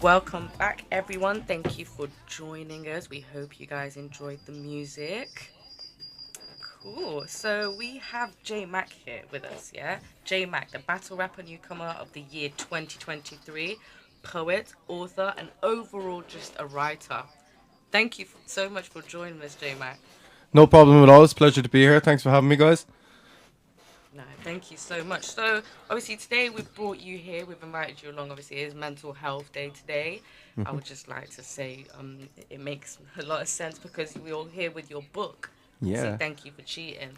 Welcome back, everyone. Thank you for joining us. We hope you guys enjoyed the music. Cool. So we have Jmac here with us, yeah? Jmac, the battle rapper newcomer of the year 2023, poet, author, and overall just a writer. Thank you so much for joining us, Jmac. No problem at all. It's a pleasure to be here. Thanks for having me, guys. No, thank you so much. So, obviously, today we've brought you here. We've invited you along. Obviously, it is Mental Health Day today. I would just like to say it makes a lot of sense because we're all here with your book. So, Yeah. thank you for cheating.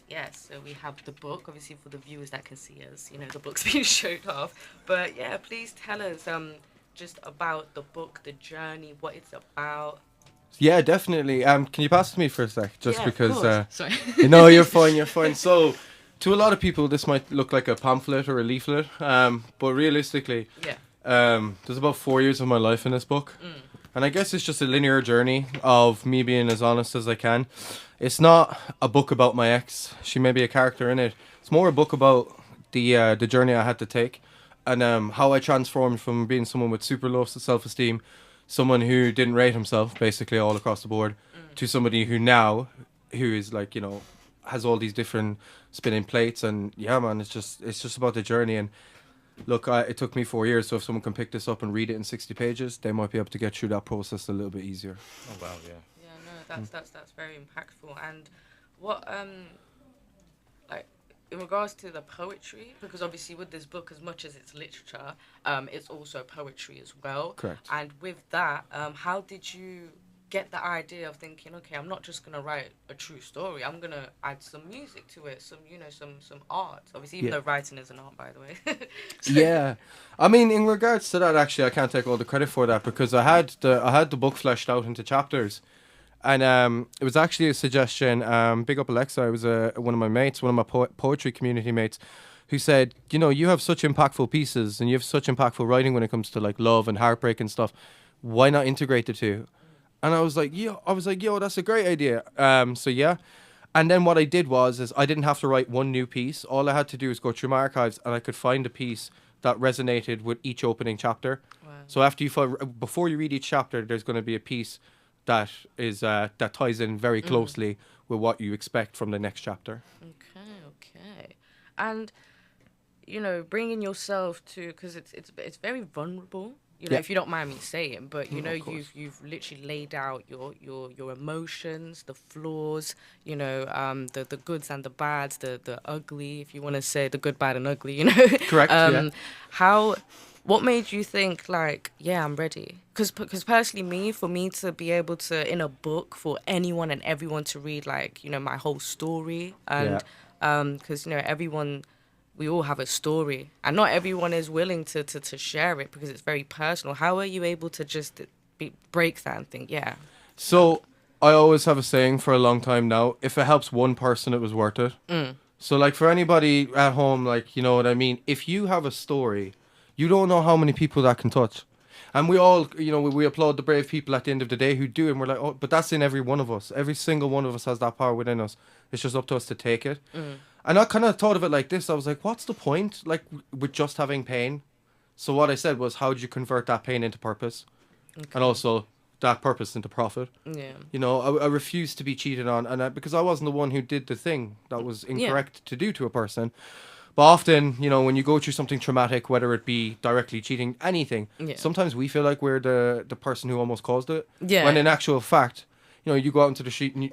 Yeah, so we have the book, obviously, for the viewers that can see us. You know, the book's being showed off. But, yeah, please tell us just about the book, the journey, what it's about. Yeah, definitely. Can you pass it to me for a sec? Just Yeah, of because, course. Sorry. no, you're fine, you're fine. So, to a lot of people, this might look like a pamphlet or a leaflet, but realistically, Yeah. there's about 4 years of my life in this book. And I guess it's just a linear journey of me being as honest as I can. It's not a book about my ex. She may be a character in it. It's more a book about the journey I had to take and how I transformed from being someone with super low self-esteem, someone who didn't rate himself basically all across the board, to somebody who is like, has all these different spinning plates. And yeah, man, it's just about the journey. And look, it took me 4 years, so if someone can pick this up and read it in 60 pages, they might be able to get through that process a little bit easier. Oh wow, yeah. Yeah, no, that's very impactful. And what like in regards to the poetry, because obviously with this book, as much as it's literature, it's also poetry as well. Correct. And with that, how did you get the idea of thinking, okay, I'm not just gonna write a true story. I'm gonna add some music to it, some art. Obviously, even Yeah. though writing is an art, by the way. Yeah, I mean, in regards to that, actually, I can't take all the credit for that because I had the book fleshed out into chapters, and it was actually a suggestion. Big up Alexa, it was one of my mates, one of my poetry community mates, who said, you have such impactful pieces and you have such impactful writing when it comes to like love and heartbreak and stuff. Why not integrate the two? And I was like, yo, that's a great idea. So yeah. And then what I did is I didn't have to write one new piece. All I had to do was go through my archives and I could find a piece that resonated with each opening chapter. Wow. So before you read each chapter, there's going to be a piece that that ties in very closely with what you expect from the next chapter. Okay. And bringing yourself to, because it's very vulnerable. Yeah. If you don't mind me saying, but Of course. you've literally laid out your emotions, the flaws, the goods and the bads, the ugly, if you want to say the good, bad, and ugly. Correct. Yeah. How, what made you think like, yeah, I'm ready? Because personally, for me to be able to in a book for anyone and everyone to read like my whole story and because everyone. We all have a story, and not everyone is willing to share it because it's very personal. How are you able to just break that and think, yeah? So I always have a saying for a long time now: if it helps one person, it was worth it. So like for anybody at home, like you know what I mean. If you have a story, you don't know how many people that can touch. And we all, we applaud the brave people at the end of the day who do, and we're like, oh, but that's in every one of us. Every single one of us has that power within us. It's just up to us to take it. And I kind of thought of it like this. I was like, what's the point, like, with just having pain? So what I said was, how do you convert that pain into purpose? Okay. And also that purpose into profit? Yeah. I refused to be cheated on, and because I wasn't the one who did the thing that was incorrect to do to a person. But often, when you go through something traumatic, whether it be directly cheating, anything, sometimes we feel like we're the person who almost caused it. Yeah. When in actual fact, you go out into the street and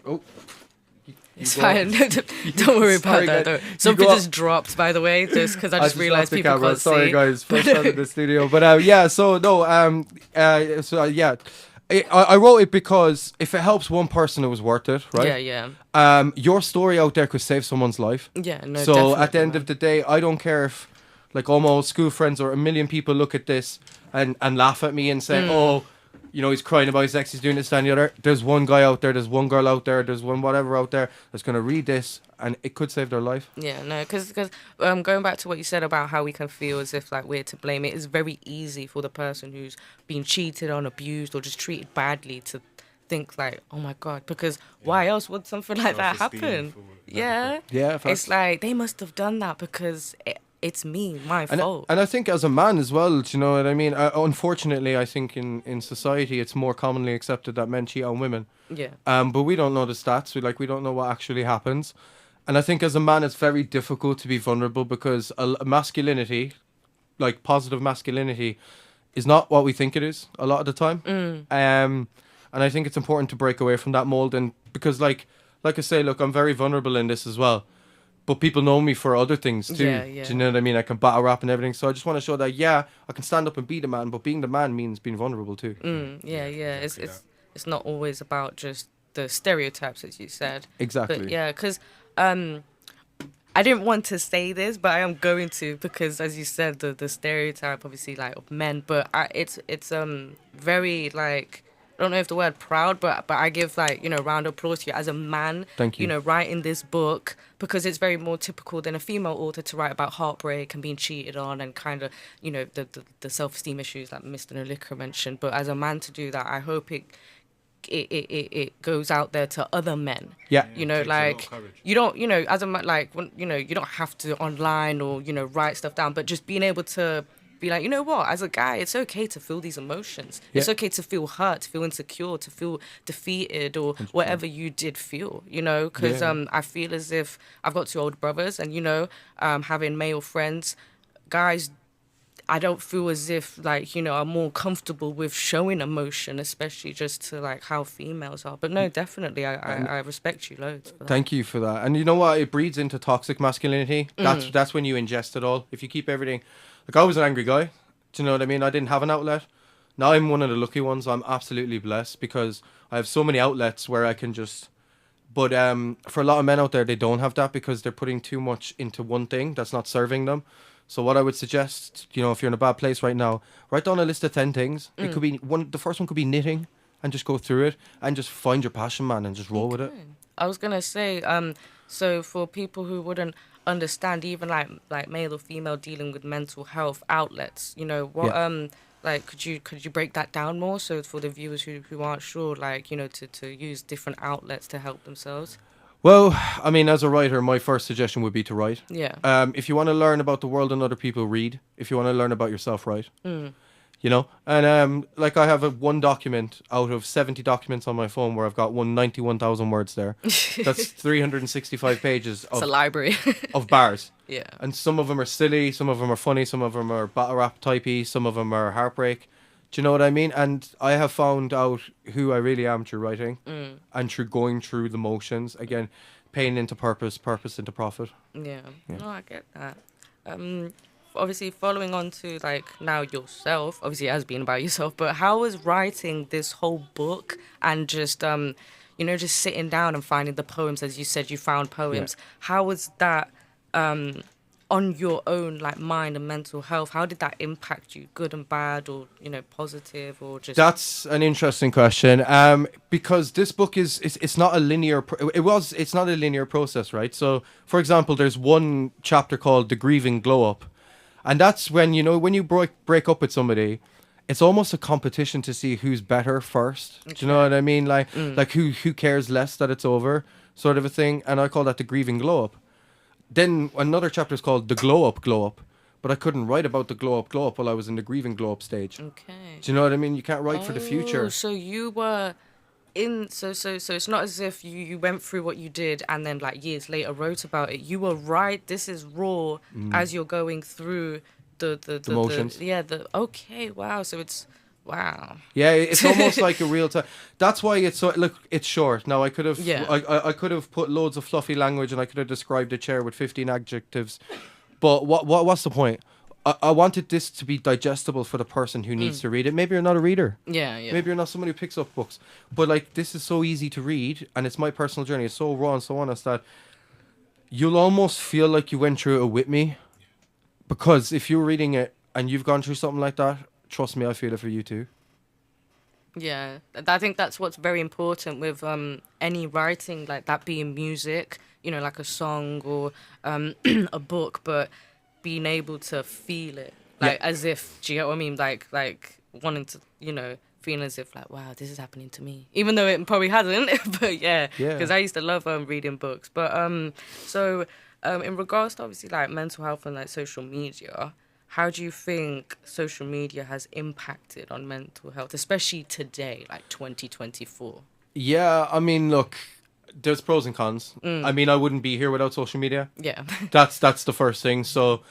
it's fine. Don't worry about that. Though. Something just dropped, by the way, just because I just realized people can't Sorry, see. guys, first time in the studio. But yeah, so no, yeah. I wrote it because if it helps one person, it was worth it, right? Yeah. Your story out there could save someone's life. Yeah, no, so definitely, at the end of the day, I don't care if like all my old school friends or a million people look at this and laugh at me and say, oh, he's crying about his ex, he's doing this, that, and the other. There's one guy out there, there's one girl out there, there's one whatever out there that's going to read this and it could save their life. Yeah, no, because going back to what you said about how we can feel as if like we're to blame, it is very easy for the person who's been cheated on, abused, or just treated badly to think like, oh my God, because why else would something like that happen? Yeah. Yeah, It's like they must have done that because it's me, my fault. And I think as a man as well, do you know what I mean? Unfortunately, I think in society it's more commonly accepted that men cheat on women. Yeah. But we don't know the stats. We don't know what actually happens. And I think as a man, it's very difficult to be vulnerable because masculinity, like positive masculinity, is not what we think it is a lot of the time. And I think it's important to break away from that mold. And because like I say, look, I'm very vulnerable in this as well. But people know me for other things too. Yeah. Do you know what I mean? I can battle rap and everything. So I just want to show that, yeah, I can stand up and be the man, but being the man means being vulnerable too. Yeah. It's not always about just the stereotypes, as you said. Exactly. But yeah, because I didn't want to say this, but I am going to, because as you said, the stereotype obviously like of men, but it's very like, I don't know if the word proud, but I give like, you know, round of applause to you as a man. Thank you. You know, writing this book, because it's very more typical than a female author to write about heartbreak and being cheated on and kind of, you know, the self-esteem issues that Mr. Mrnoliquor mentioned. But as a man to do that, I hope it goes out there to other men. Yeah. You know, like you don't, you know, as a man, like when, you know, you don't have to online or, you know, write stuff down, but just being able to be like, you know what, as a guy, it's okay to feel these emotions. Yeah. It's okay to feel hurt, to feel insecure, to feel defeated or whatever you did feel, you know, because I feel as if I've got two older brothers and, you know, having male friends, guys, I don't feel as if, like, you know, I'm more comfortable with showing emotion, especially just to, like, how females are. But no, definitely, I respect you loads for that. Thank you for that. And you know what? It breeds into toxic masculinity. That's when you ingest it all. If you keep everything... Like, I was an angry guy. Do you know what I mean? I didn't have an outlet. Now I'm one of the lucky ones. I'm absolutely blessed because I have so many outlets where I can just... But for a lot of men out there, they don't have that because they're putting too much into one thing that's not serving them. So what I would suggest, you know, if you're in a bad place right now, write down a list of 10 things. It could be the first one could be knitting, and just go through it and just find your passion, man, and just roll with it. I was gonna say, so for people who wouldn't understand, even like male or female dealing with mental health outlets, you know, what like could you break that down more so for the viewers who aren't sure, like, you know, to use different outlets to help themselves? Well, I mean, as a writer, my first suggestion would be to write. Yeah. If you want to learn about the world and other people, read. If you want to learn about yourself, write. You know, and like I have one document out of 70 documents on my phone where I've got 91,000 words there. That's 365 pages of, It's a library. of bars. Yeah. And some of them are silly, some of them are funny, some of them are battle rap typey, some of them are heartbreak. Do you know what I mean? And I have found out who I really am through writing and through going through the motions. Again, pain into purpose, purpose into profit. Yeah. No, I get that. Obviously, following on to, like, now yourself, obviously it has been about yourself, but how was writing this whole book and just, you know, just sitting down and finding the poems, as you said, you found poems. Yeah. How was that on your own, like, mind and mental health? How did that impact you, good and bad, or, you know, positive, or just... That's an interesting question, because this book it's not a linear... It's not a linear process, right? So, for example, there's one chapter called The Grieving Glow Up. And that's when, you know, when you break up with somebody, it's almost a competition to see who's better first. Okay. Do you know what I mean? Like who cares less that it's over, sort of a thing. And I call that the grieving glow up. Then another chapter is called the glow up. But I couldn't write about the glow up while I was in the grieving glow up stage. Okay. Do you know what I mean? You can't write for the future. So you were... So it's not as if you went through what you did and then, like, years later wrote about it. You were right. This is raw as you're going through the motions. Okay, wow. So it's wow. Yeah, it's almost like a real time. That's why it's so. Look, it's short. Now I could have. Yeah. I could have put loads of fluffy language and I could have described a chair with 15 adjectives, but what's the point? I wanted this to be digestible for the person who needs to read it. Maybe you're not a reader. Yeah. Maybe you're not somebody who picks up books. But, like, this is so easy to read, and it's my personal journey. It's so raw and so honest that you'll almost feel like you went through it with me. Because if you're reading it and you've gone through something like that, trust me, I feel it for you too. Yeah, I think that's what's very important with any writing, like that being music, you know, like a song or a book, but... being able to feel it, like, as if, do you get what I mean? Like wanting to, you know, feeling as if like, wow, this is happening to me, even though it probably hasn't. But yeah, because I used to love reading books. But in regards to obviously like mental health and like social media, how do you think social media has impacted on mental health, especially today, like 2024? Yeah, I mean, look, there's pros and cons. I mean, I wouldn't be here without social media. Yeah. That's the first thing. So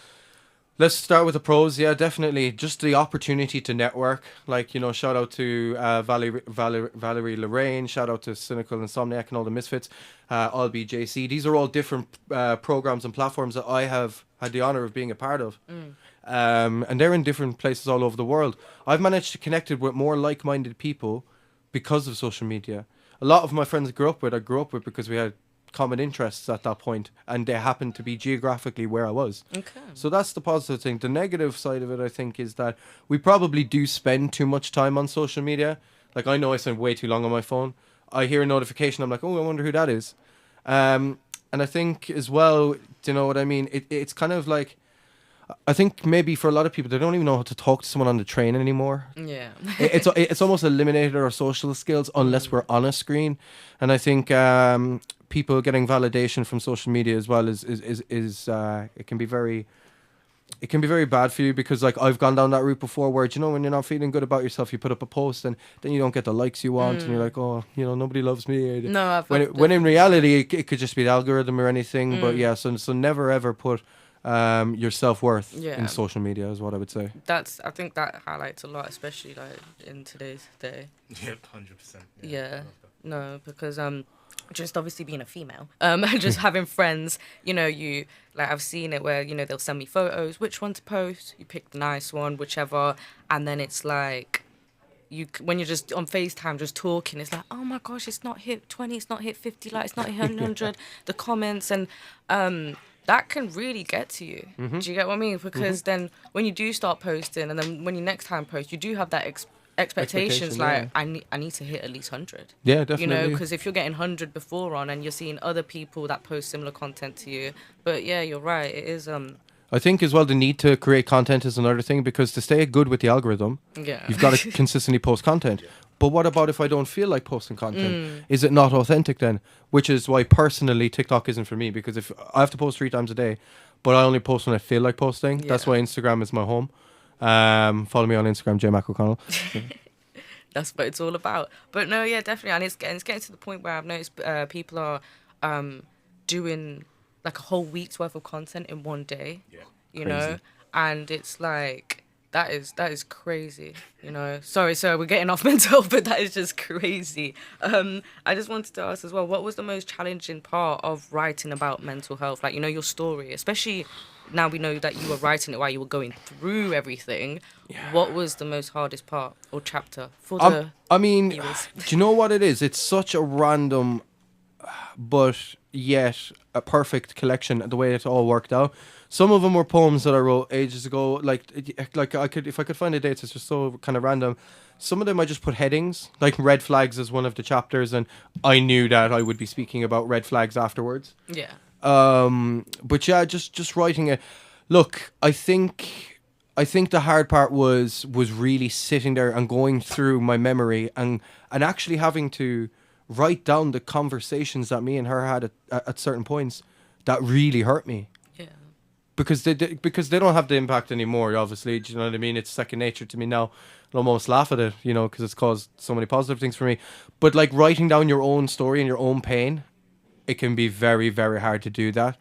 let's start with the pros. Yeah, definitely. Just the opportunity to network. Like, you know, shout out to Valerie Lorraine. Shout out to Cynical Insomniac and all the Misfits. I'll be JC. These are all different programs and platforms that I have had the honor of being a part of. And they're in different places all over the world. I've managed to connect with more like-minded people because of social media. A lot of my friends I grew up with because we had common interests at that point, and they happened to be geographically where I was. Okay. So that's the positive thing. The negative side of it, I think, is that we probably do spend too much time on social media. Like, I know I spend way too long on my phone. I hear a notification, I'm like, oh, I wonder who that is. And I think as well, do you know what I mean? It's kind of like, I think maybe for a lot of people, they don't even know how to talk to someone on the train anymore. Yeah. It's almost eliminated our social skills unless we're on a screen. And I think people getting validation from social media as well is it can be very bad for you, because like I've gone down that route before where, you know, when you're not feeling good about yourself, you put up a post and then you don't get the likes you want and you're like, oh, you know, nobody loves me. No, when in reality it could just be the algorithm or anything. But yeah, so never ever put your self-worth in social media is what I would say. I think that highlights a lot, especially like in today's day. Yep, 100%. Yeah. No, because just obviously being a female, just having friends, you know, you like, I've seen it where, you know, they'll send me photos, which one to post, you pick the nice one, whichever, and then it's like, when you're just on FaceTime just talking, it's like, oh my gosh, it's not hit 20, it's not hit 50, like it's not hit 100, the comments, and that can really get to you. Do you get what I mean? Because then when you do start posting, and then when you next time post, you do have that expectations like, I need to hit at least 100. Yeah, definitely. You know, because if you're getting 100 before on and you're seeing other people that post similar content to you. But yeah, you're right. It is I think as well the need to create content is another thing, because to stay good with the algorithm, you've got to consistently post content. But what about if I don't feel like posting content? Is it not authentic then? Which is why personally TikTok isn't for me, because if I have to post 3 times a day, but I only post when I feel like posting. That's why Instagram is my home. Follow me on Instagram, Jmac O'Connell. That's what it's all about. But no, yeah, definitely. And it's getting to the point where I've noticed people are doing like a whole week's worth of content in one day. Yeah. You know? And it's like, that is crazy, you know. Sorry, we're getting off mental health, but that is just crazy. I just wanted to ask as well, what was the most challenging part of writing about mental health? Like, you know, your story, especially now we know that you were writing it while you were going through everything. Yeah. What was the most hardest part or chapter for the viewers? Do you know what it is? It's such a random, but yet a perfect collection, the way it all worked out. Some of them were poems that I wrote ages ago. Like I could, if I could find the dates, it's just so kind of random. Some of them I just put headings, like red flags as one of the chapters, and I knew that I would be speaking about red flags afterwards. Yeah. But yeah, just writing it. Look, I think the hard part was really sitting there and going through my memory and actually having to write down the conversations that me and her had at certain points that really hurt me. Yeah. Because they don't have the impact anymore, obviously. Do you know what I mean? It's second nature to me now. I almost laugh at it, you know, because it's caused so many positive things for me. But like writing down your own story and your own pain, it can be very, very hard to do that,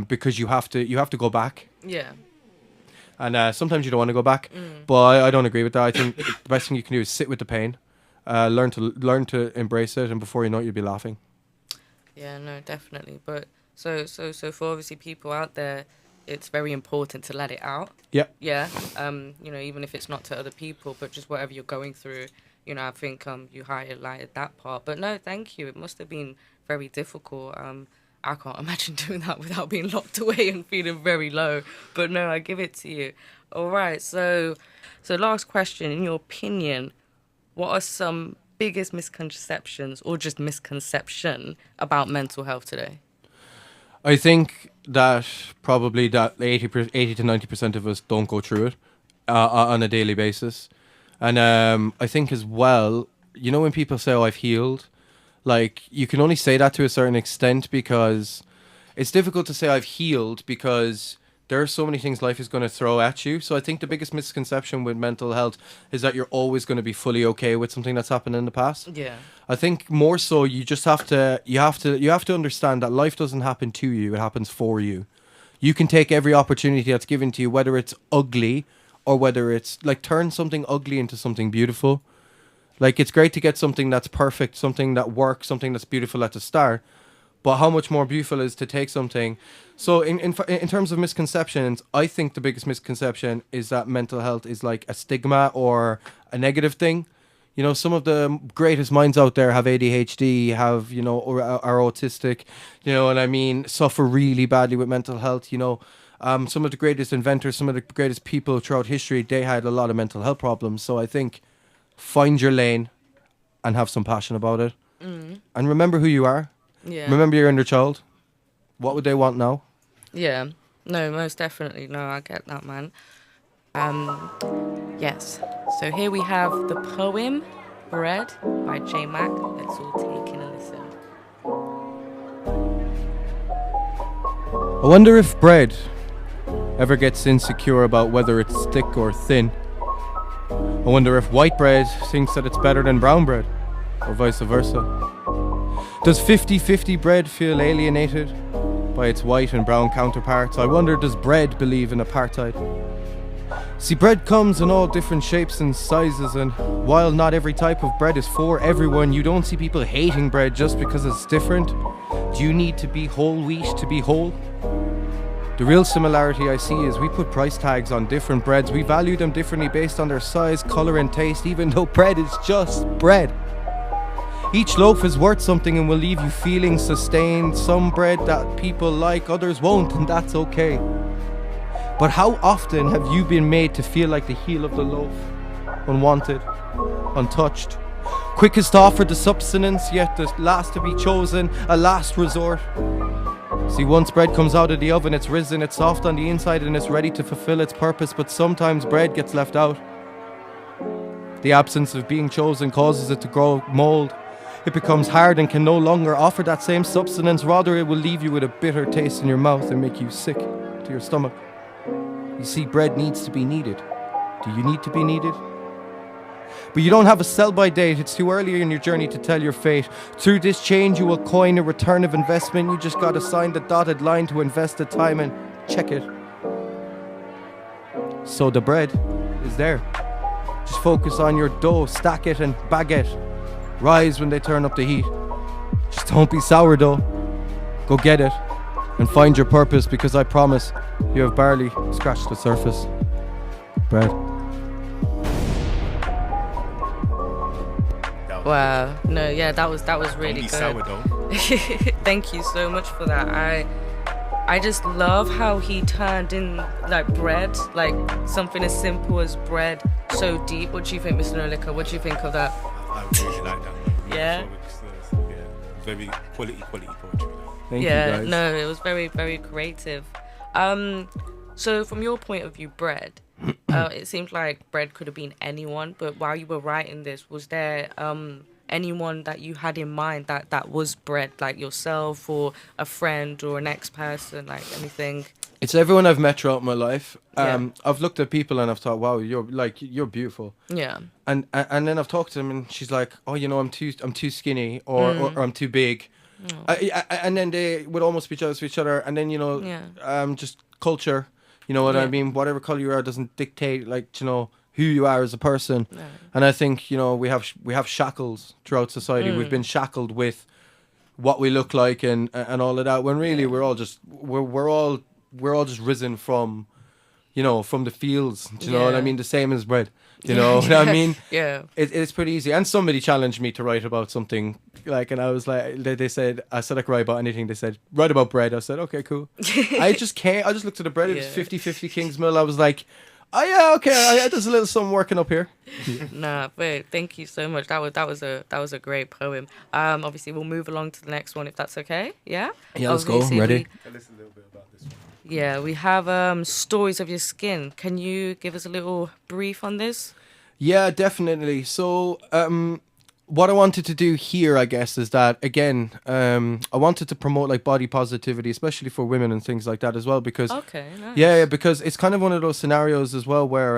because you have to go back. Yeah. And sometimes you don't want to go back, but I don't agree with that. I think the best thing you can do is sit with the pain, learn to embrace it, and before you know it, you'll be laughing. Yeah, no, definitely. But so for obviously people out there, it's very important to let it out. Yep. Yeah. You know, even if it's not to other people, but just whatever you're going through. You know, I think you highlighted that part. But no, thank you. It must have been very difficult. I can't imagine doing that without being locked away and feeling very low. But no, I give it to you. All right. So last question. In your opinion, what are some biggest misconceptions or just misconception about mental health today? I think that probably that 80 to 90% of us don't go through it on a daily basis. And I think as well, you know, when people say, "Oh, I've healed," like you can only say that to a certain extent because it's difficult to say I've healed because there are so many things life is going to throw at you. So I think the biggest misconception with mental health is that you're always going to be fully okay with something that's happened in the past. Yeah. I think more so you just have to understand that life doesn't happen to you, it happens for you. You can take every opportunity that's given to you, whether it's ugly or whether it's like turn something ugly into something beautiful. Like it's great to get something that's perfect, something that works, something that's beautiful at the start. But how much more beautiful is to take something? So in terms of misconceptions, I think the biggest misconception is that mental health is like a stigma or a negative thing. You know, some of the greatest minds out there have ADHD, have, you know, or are autistic, you know, and I mean, suffer really badly with mental health, you know. Some of the greatest inventors, some of the greatest people throughout history, they had a lot of mental health problems. So I think find your lane and have some passion about it. And remember who you are. Yeah. Remember your inner child. What would they want now? Yeah. No, most definitely. No, I get that, man. Yes. So here we have the poem Bread by Jmac. Let's all take in a listen. I wonder if bread ever gets insecure about whether it's thick or thin. I wonder if white bread thinks that it's better than brown bread, or vice versa. Does 50-50 bread feel alienated by its white and brown counterparts? I wonder, does bread believe in apartheid? See, bread comes in all different shapes and sizes, and while not every type of bread is for everyone, you don't see people hating bread just because it's different. Do you need to be whole wheat to be whole? The real similarity I see is we put price tags on different breads. We value them differently based on their size, colour and taste, even though bread is just bread. Each loaf is worth something and will leave you feeling sustained. Some bread that people like, others won't, and that's okay. But how often have you been made to feel like the heel of the loaf? Unwanted, untouched, quickest to offer the substance, yet the last to be chosen, a last resort. See, once bread comes out of the oven, it's risen, it's soft on the inside and it's ready to fulfill its purpose, but sometimes bread gets left out. The absence of being chosen causes it to grow mold. It becomes hard and can no longer offer that same substance. Rather, it will leave you with a bitter taste in your mouth and make you sick to your stomach. You see, bread needs to be kneaded. Do you need to be kneaded? But you don't have a sell-by date. It's too early in your journey to tell your fate. Through this change, you will coin a return of investment. You just got to sign the dotted line to invest the time and check it. So the bread is there. Just focus on your dough, stack it and bag it. Rise when they turn up the heat. Just don't be sourdough. Go get it and find your purpose, because I promise you have barely scratched the surface. Bread. Wow. No, yeah, that was really good. Sourdough. Thank you so much for that. I just love how he turned in like bread, like something as simple as bread, so deep. What do you think, Mr. Mrnoliquor? What do you think of that? I really like that. Yeah. Yeah. Very quality poetry. Thank you, guys. No, it was very, very creative. So from your point of view, bread, it seemed like bread could have been anyone, but while you were writing this, was there anyone that you had in mind that was bread, like yourself or a friend or an ex-person, like anything? It's everyone I've met throughout my life. Yeah. I've looked at people and I've thought, wow, you're beautiful. Yeah. And then I've talked to them and she's like, oh, you know, I'm too skinny or I'm too big. And then they would almost be jealous of each other. And then, you know, just culture, you know what I mean? Whatever color you are doesn't dictate, like, you know, who you are as a person. No. And I think, you know, we have shackles throughout society. We've been shackled with what we look like and all of that, when really we're all just just risen from, you know, from the fields. Do you know what I mean? The same as bread. You know what I mean? Yeah. It's pretty easy. And somebody challenged me to write about something, like, and I was like, they said, I said I could write about anything. They said, write about bread. I said, okay, cool. I just can't. I just looked at the bread. It was 50-50 King's Mill. I was like, oh yeah, okay. There's a little something working up here. Nah, but thank you so much. That was a great poem. Obviously we'll move along to the next one if that's okay. Yeah. Yeah, let's go. I'm ready. Tell us a little bit about this one. Yeah, we have Stories of Your Skin. Can you give us a little brief on this? Yeah, definitely. So, what I wanted to do here, I guess, is that again, I wanted to promote like body positivity, especially for women and things like that as well, because Okay, nice. yeah, because it's kind of one of those scenarios as well where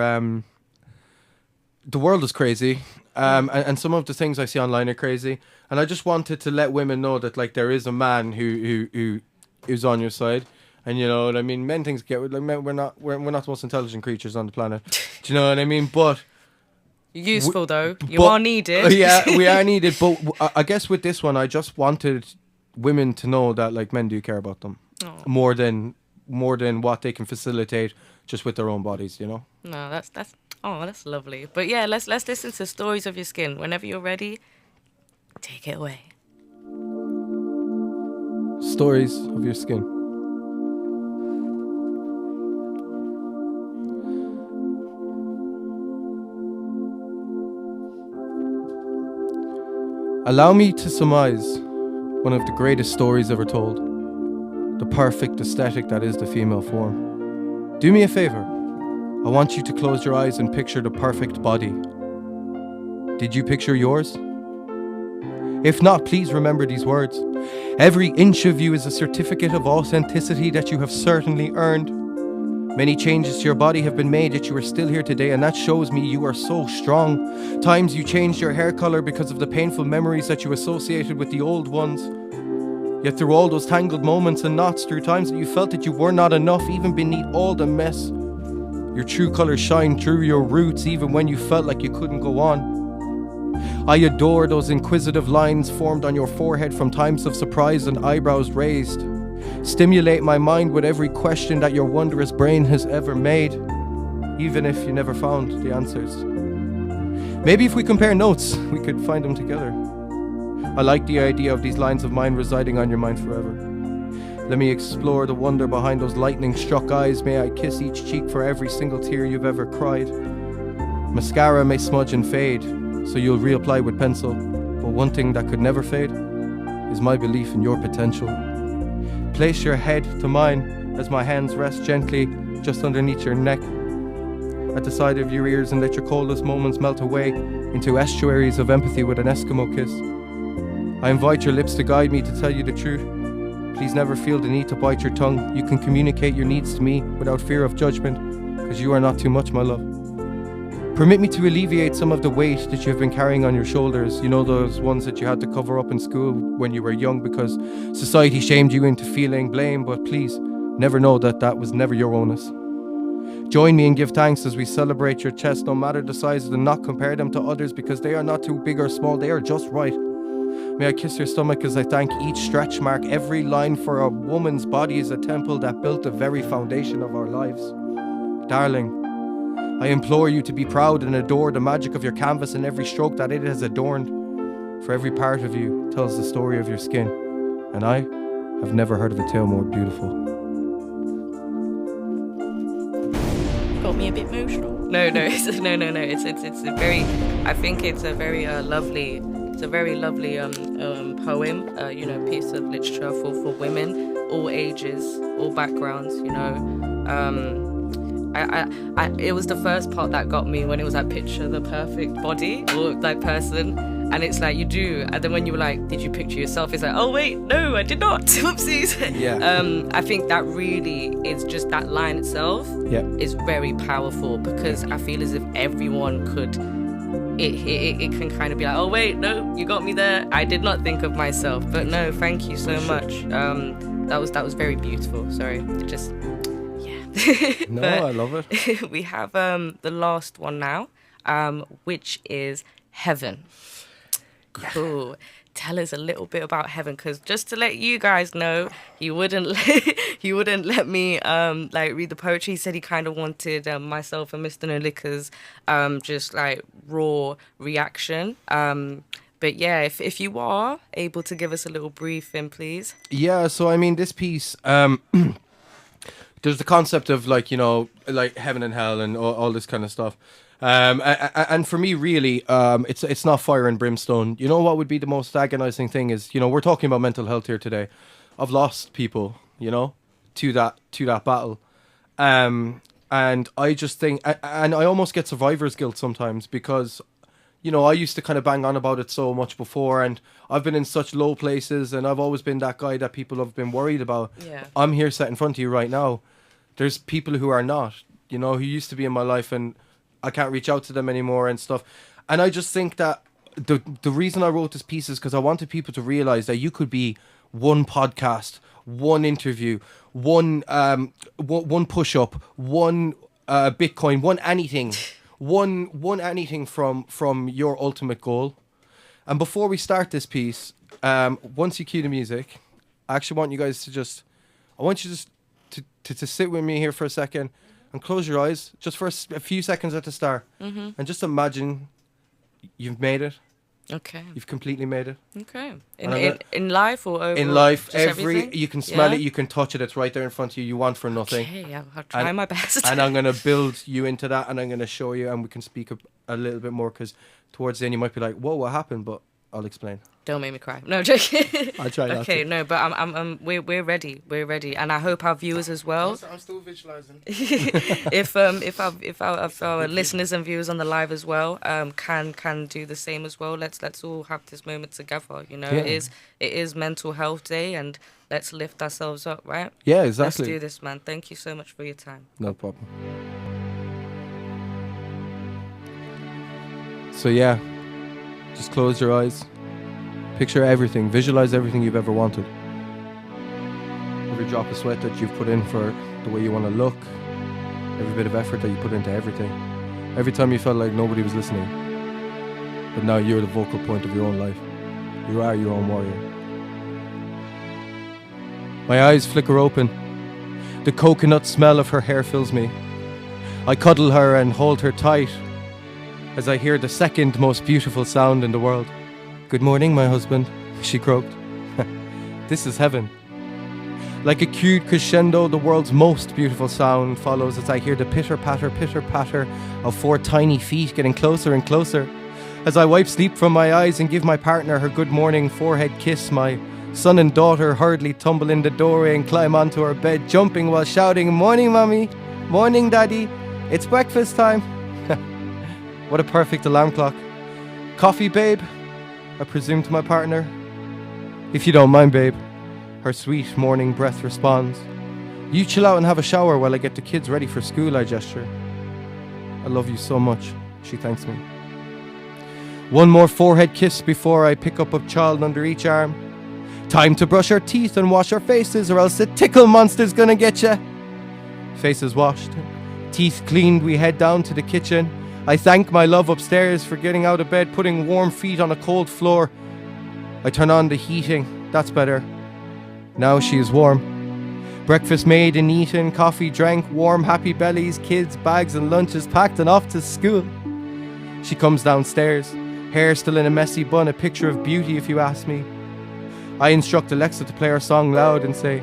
the world is crazy, and some of the things I see online are crazy, and I just wanted to let women know that like there is a man who's on your side. And you know what I mean. Men things get like men, we're not the most intelligent creatures on the planet. Do you know what I mean? But Useful though. You but- are needed. yeah, we are needed. But I guess with this one, I just wanted women to know that like men do care about them Oh. more than what they can facilitate just with their own bodies. You know. No, that's lovely. But yeah, let's listen to Stories of Your Skin. Whenever you're ready, take it away. Stories of your skin. Allow me to surmise one of the greatest stories ever told. The perfect aesthetic that is the female form. Do me a favor. I want you to close your eyes and picture the perfect body. Did you picture yours? If not, please remember these words. Every inch of you is a certificate of authenticity that you have certainly earned. Many changes to your body have been made, yet you are still here today, and that shows me you are so strong. Times you changed your hair color because of the painful memories that you associated with the old ones. Yet through all those tangled moments and knots, through times that you felt that you were not enough, even beneath all the mess, your true colors shine through your roots, even when you felt like you couldn't go on. I adore those inquisitive lines formed on your forehead from times of surprise and eyebrows raised. Stimulate my mind with every question that your wondrous brain has ever made, even if you never found the answers. Maybe if we compare notes, we could find them together. I like the idea of these lines of mine residing on your mind forever. Let me explore the wonder behind those lightning-struck eyes. May I kiss each cheek for every single tear you've ever cried. Mascara may smudge and fade, so you'll reapply with pencil. But one thing that could never fade is my belief in your potential. Place your head to mine as my hands rest gently just underneath your neck, at the side of your ears, and let your coldest moments melt away into estuaries of empathy with an Eskimo kiss. I invite your lips to guide me to tell you the truth. Please never feel the need to bite your tongue. You can communicate your needs to me without fear of judgment, because you are not too much, my love. Permit me to alleviate some of the weight that you have been carrying on your shoulders. You know, those ones that you had to cover up in school when you were young because society shamed you into feeling blame, but please, never know that that was never your onus. Join me and give thanks as we celebrate your chest, no matter the size, and not compare them to others because they are not too big or small, they are just right. May I kiss your stomach as I thank each stretch mark. Every line for a woman's body is a temple that built the very foundation of our lives. Darling, I implore you to be proud and adore the magic of your canvas and every stroke that it has adorned. For every part of you tells the story of your skin, and I have never heard of a tale more beautiful. Got me a bit emotional. No, it's a very. I think it's a very lovely. It's a very lovely poem. Piece of literature for women, all ages, all backgrounds. It was the first part that got me when it was like picture the perfect body or like person, and it's like you do, and then when you were like, did you picture yourself? It's like, oh wait, no, I did not. Whoopsies. Yeah. I think that really is just that line itself. Yeah. Is very powerful because I feel as if everyone could. It can kind of be like, oh wait, no, you got me there. I did not think of myself, but no, thank you so much. That was very beautiful. Sorry, it just. No, I love it. We have the last one now, which is Heaven. Cool. Tell us a little bit about Heaven, because just to let you guys know, he wouldn't let me read the poetry. He said he kind of wanted myself and Mr. Mrnoliquor's just like raw reaction. But yeah, if you are able to give us a little briefing, please. Yeah, so I mean, this piece, there's the concept of like heaven and hell and all this kind of stuff, and for me really, it's not fire and brimstone. You know what would be the most agonizing thing is, we're talking about mental health here today. I've lost people, to that battle, And I just think, and I almost get survivor's guilt sometimes because, you know, I used to kind of bang on about it so much before, and I've been in such low places, and I've always been that guy that people have been worried about. Yeah. I'm here sat in front of you right now. There's people who are not, you know, who used to be in my life, and I can't reach out to them anymore and stuff. And I just think that the reason I wrote this piece is because I wanted people to realize that you could be one podcast, one interview, one push up, one Bitcoin, one anything, one anything from your ultimate goal. And before we start this piece, once you cue the music, I actually want you guys to I want you to sit with me here for a second and close your eyes just for a few seconds at the start, and just imagine you've made it. Okay. You've completely made it. Okay. In life or over? In life, everything? you can smell it, you can touch it. It's right there in front of you. You want for nothing. Okay, I'll try my best. And I'm gonna build you into that, and I'm gonna show you, and we can speak a little bit more because towards the end you might be like, "Whoa, what happened?" But I'll explain. Don't make me cry. No, I'm joking. I'll try not Okay, to. no, but we're ready. We're ready, and I hope our viewers as well. I'm still visualizing. If our listeners and viewers on the live as well can do the same as well. Let's all have this moment together. You know, Yeah. it is Mental Health Day, and let's lift ourselves up, right? Yeah, exactly. Let's do this, man. Thank you so much for your time. No problem. So yeah, just close your eyes. Picture everything. Visualize everything you've ever wanted. Every drop of sweat that you've put in for the way you want to look. Every bit of effort that you put into everything. Every time you felt like nobody was listening. But now you're the vocal point of your own life. You are your own warrior. My eyes flicker open. The coconut smell of her hair fills me. I cuddle her and hold her tight as I hear the second most beautiful sound in the world. "Good morning, my husband," she croaked. "This is heaven." Like a cute crescendo, the world's most beautiful sound follows as I hear the pitter-patter of 4 tiny feet getting closer and closer. As I wipe sleep from my eyes and give my partner her good morning forehead kiss, my son and daughter hurriedly tumble in the doorway and climb onto our bed, jumping while shouting, "Morning, Mommy! Morning, Daddy! It's breakfast time!" What a perfect alarm clock. "Coffee, babe?" I presume to my partner. "If you don't mind, babe," her sweet morning breath responds. "You chill out and have a shower while I get the kids ready for school," I gesture. "I love you so much," she thanks me. One more forehead kiss before I pick up a child under each arm. "Time to brush our teeth and wash our faces, or else the tickle monster's gonna get ya." Faces washed, teeth cleaned, we head down to the kitchen. I thank my love upstairs for getting out of bed, putting warm feet on a cold floor. I turn on the heating. That's better. Now she is warm. Breakfast made and eaten, coffee drank, warm happy bellies, kids, bags and lunches packed and off to school. She comes downstairs, hair still in a messy bun, a picture of beauty if you ask me. I instruct Alexa to play our song loud and say,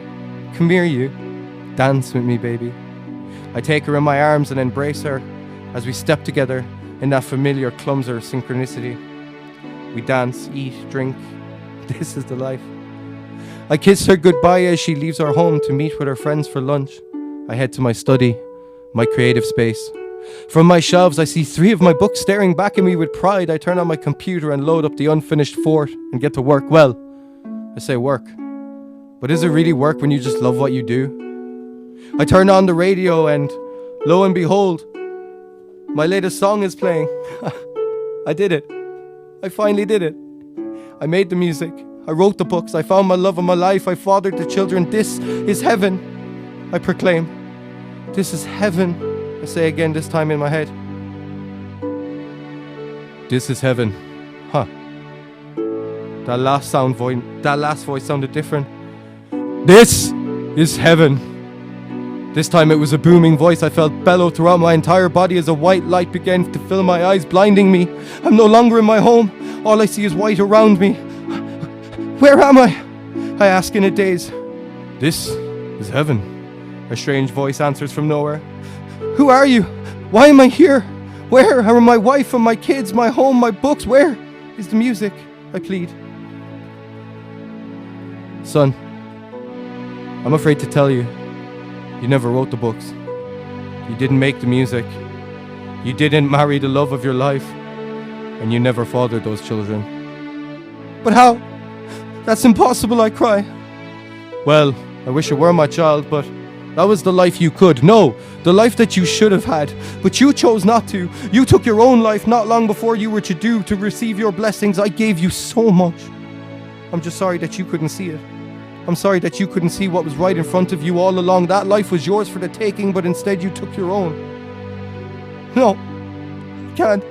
"Come here, you. Dance with me, baby." I take her in my arms and embrace her as we step together in that familiar clumsier synchronicity. We dance, eat, drink. This is the life. I kiss her goodbye as she leaves our home to meet with her friends for lunch. I head to my study, my creative space. From my shelves, I see 3 of my books staring back at me with pride. I turn on my computer and load up the unfinished fort and get to work. Well, I say work. But is it really work when you just love what you do? I turn on the radio and, lo and behold, my latest song is playing. I did it. I finally did it. I made the music. I wrote the books. I found my love of my life. I fathered the children. This is heaven, I proclaim. This is heaven, I say again, this time in my head. This is heaven. Huh. That last voice sounded different. This is heaven. This time it was a booming voice. I felt bellow throughout my entire body as a white light began to fill my eyes, blinding me. I'm no longer in my home. All I see is white around me. Where am I? I ask in a daze. This is heaven, a strange voice answers from nowhere. Who are you? Why am I here? Where are my wife and my kids, my home, my books? Where is the music? I plead. Son, I'm afraid to tell you, you never wrote the books. You didn't make the music. You didn't marry the love of your life. And you never fathered those children. But how? That's impossible, I cry. Well, I wish it were my child, but that was the life you could. No, the life that you should have had. But you chose not to. You took your own life not long before you were due to receive your blessings. I gave you so much. I'm just sorry that you couldn't see it. I'm sorry that you couldn't see what was right in front of you all along. That life was yours for the taking, but instead you took your own. No, it can't.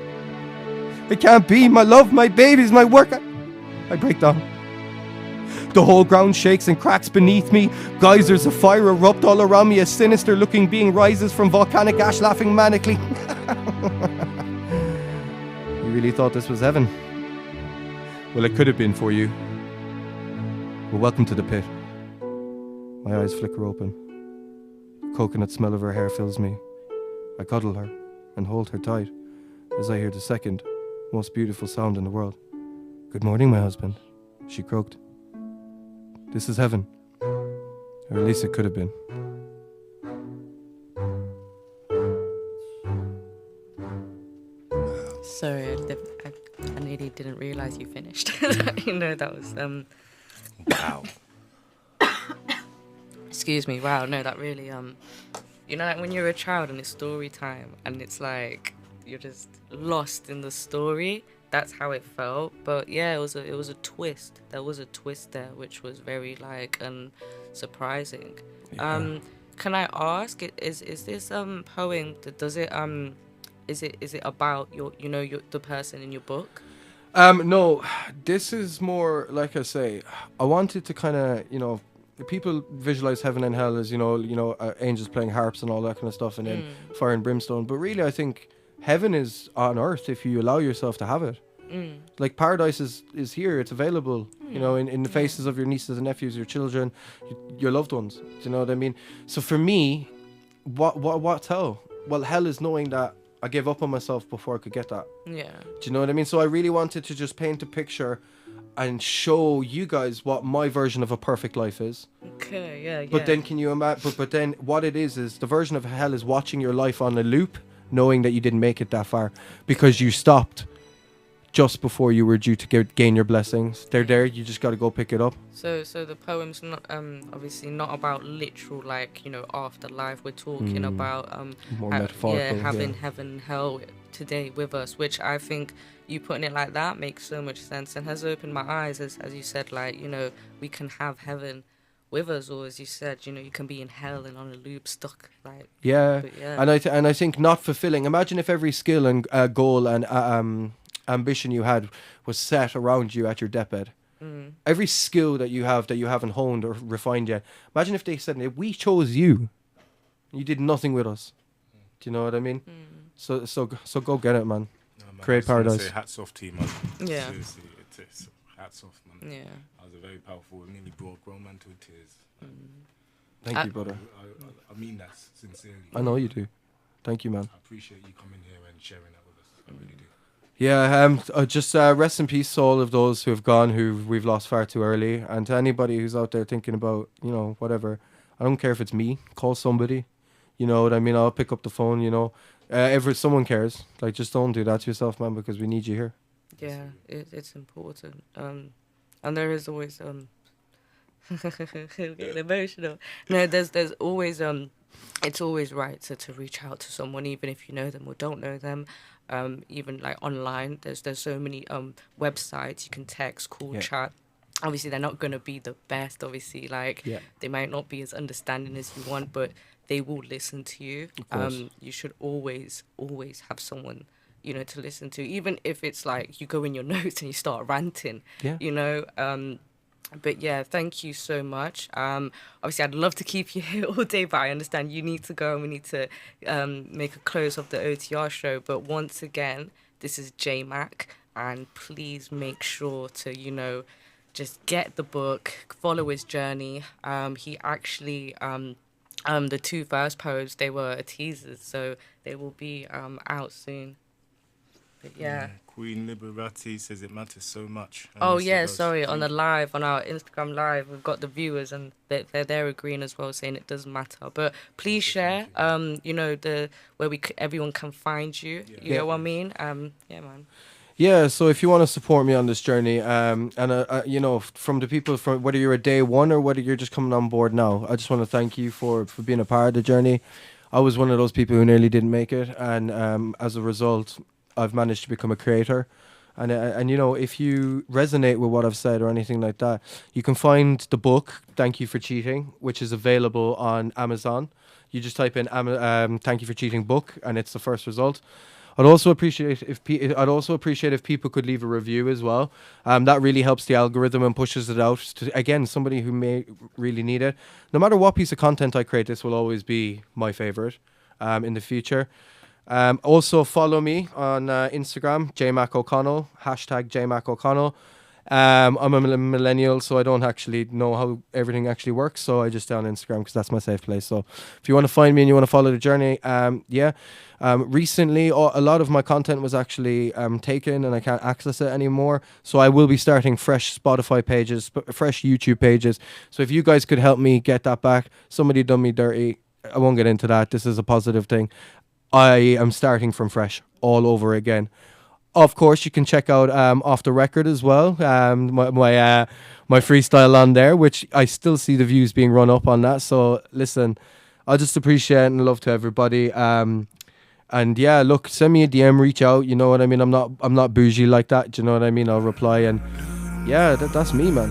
It can't be. My love, my babies, my work. I break down. The whole ground shakes and cracks beneath me. Geysers of fire erupt all around me. A sinister looking being rises from volcanic ash, laughing manically. You really thought this was heaven? Well, it could have been for you. Well, welcome to the pit. My eyes flicker open. The coconut smell of her hair fills me. I cuddle her and hold her tight as I hear the second most beautiful sound in the world. Good morning, my husband, she croaked. This is heaven. Or at least it could have been. Sorry, I nearly didn't realise you finished. You know, that was... Wow. Excuse me, wow, no, that really... You know, like when you're a child and it's story time and it's like you're just lost in the story. That's how it felt. But yeah, it was a twist. There was a twist there, which was very like surprising. Yeah. Can I ask? Is this poem? Does it is it about the person in your book? No, this is more like I say. I wanted to kind of people visualize heaven and hell as angels playing harps and all that kind of stuff, and then fire and brimstone. But really, I think heaven is on earth if you allow yourself to have it. Like paradise is here. It's available. In the faces of your nieces and nephews, your children, your loved ones. Do you know what I mean? So for me, what's hell? Well, hell is knowing that I gave up on myself before I could get that. Yeah. Do you know what I mean? So I really wanted to just paint a picture and show you guys what my version of a perfect life is. Okay, yeah. But then can you imagine? But then what it is the version of hell is watching your life on a loop, knowing that you didn't make it that far because you stopped just before you were due to gain your blessings. They're there. You just got to go pick it up. So the poem's not obviously not about literal afterlife. We're talking about more metaphorical. having heaven and hell today with us, which I think you putting it like that makes so much sense and has opened my eyes as you said, we can have heaven with us, or as you said, you can be in hell and on a loop stuck, like and I think not fulfilling. Imagine if every skill and goal and ambition you had was set around you at your deathbed. Every skill that you haven't honed or refined yet. Imagine if they said, we chose you did nothing with us. Do you know what I mean? So go get it, man. No, man, Create paradise. Say hats off to you, man. Yeah. Seriously, it's hats off, man. Yeah. That was a very powerful, it nearly brought grown man to tears. Thank you, brother. I mean that sincerely. I know you do. Thank you, man. I appreciate you coming here and sharing that with us. I really do. Yeah, just rest in peace to all of those who have gone, who we've lost far too early. And to anybody who's out there thinking about, whatever, I don't care if it's me, call somebody. You know what I mean? I'll pick up the phone, if someone cares. Like, just don't do that to yourself, man, because we need you here. Yeah, it's important. And there is always getting emotional. No, there's always it's always right to reach out to someone, even if you know them or don't know them. Even like online, there's so many websites you can text, call, chat. Obviously, they're not gonna be the best. Obviously, they might not be as understanding as you want, but they will listen to you. You should always have someone to listen to, even if it's like you go in your notes and you start ranting. But yeah, thank you so much. Obviously, I'd love to keep you here all day, but I understand you need to go and we need to make a close of the OTR show. But once again, this is Jmac, and please make sure to, just get the book, follow his journey. He actually, the two first poems, they were teasers, so they will be out soon. But yeah. Queen Liberati says it matters so much. And Oh also yeah, goes, sorry. On the "Thank live, on our Instagram live, we've got the viewers, and they're agreeing as well, saying it does matter. But please share. You know, the where everyone can find you. You know what I mean? Yeah, man. Yeah, so if you want to support me on this journey, and you know, from the people, from whether you're a day one or whether you're just coming on board now, I just want to thank you for being a part of the journey. I was one of those people who nearly didn't make it, and as a result, I've managed to become a creator. And you know, if you resonate with what I've said or anything like that, you can find the book "Thank You for Cheating," which is available on Amazon. You just type in "Thank You for Cheating" book, and it's the first result. I'd also appreciate if people could leave a review as well. That really helps the algorithm and pushes it out to, again, somebody who may really need it. No matter what piece of content I create, this will always be my favorite in the future. Also follow me on Instagram, Jmac O'Connell, #Jmac O'Connell. I'm a millennial, so I don't actually know how everything actually works. So I just stay on Instagram because that's my safe place. So if you want to find me and you want to follow the journey, recently, a lot of my content was actually taken and I can't access it anymore. So I will be starting fresh Spotify pages, fresh YouTube pages. So if you guys could help me get that back, somebody done me dirty. I won't get into that. This is a positive thing. I am starting from fresh all over again. Of course, you can check out Off the Record as well. My freestyle on there, which I still see the views being run up on that. So listen, I just appreciate and love to everybody. And yeah, look, send me a DM, reach out. You know what I mean? I'm not bougie like that. Do you know what I mean? I'll reply, and yeah, that's me, man.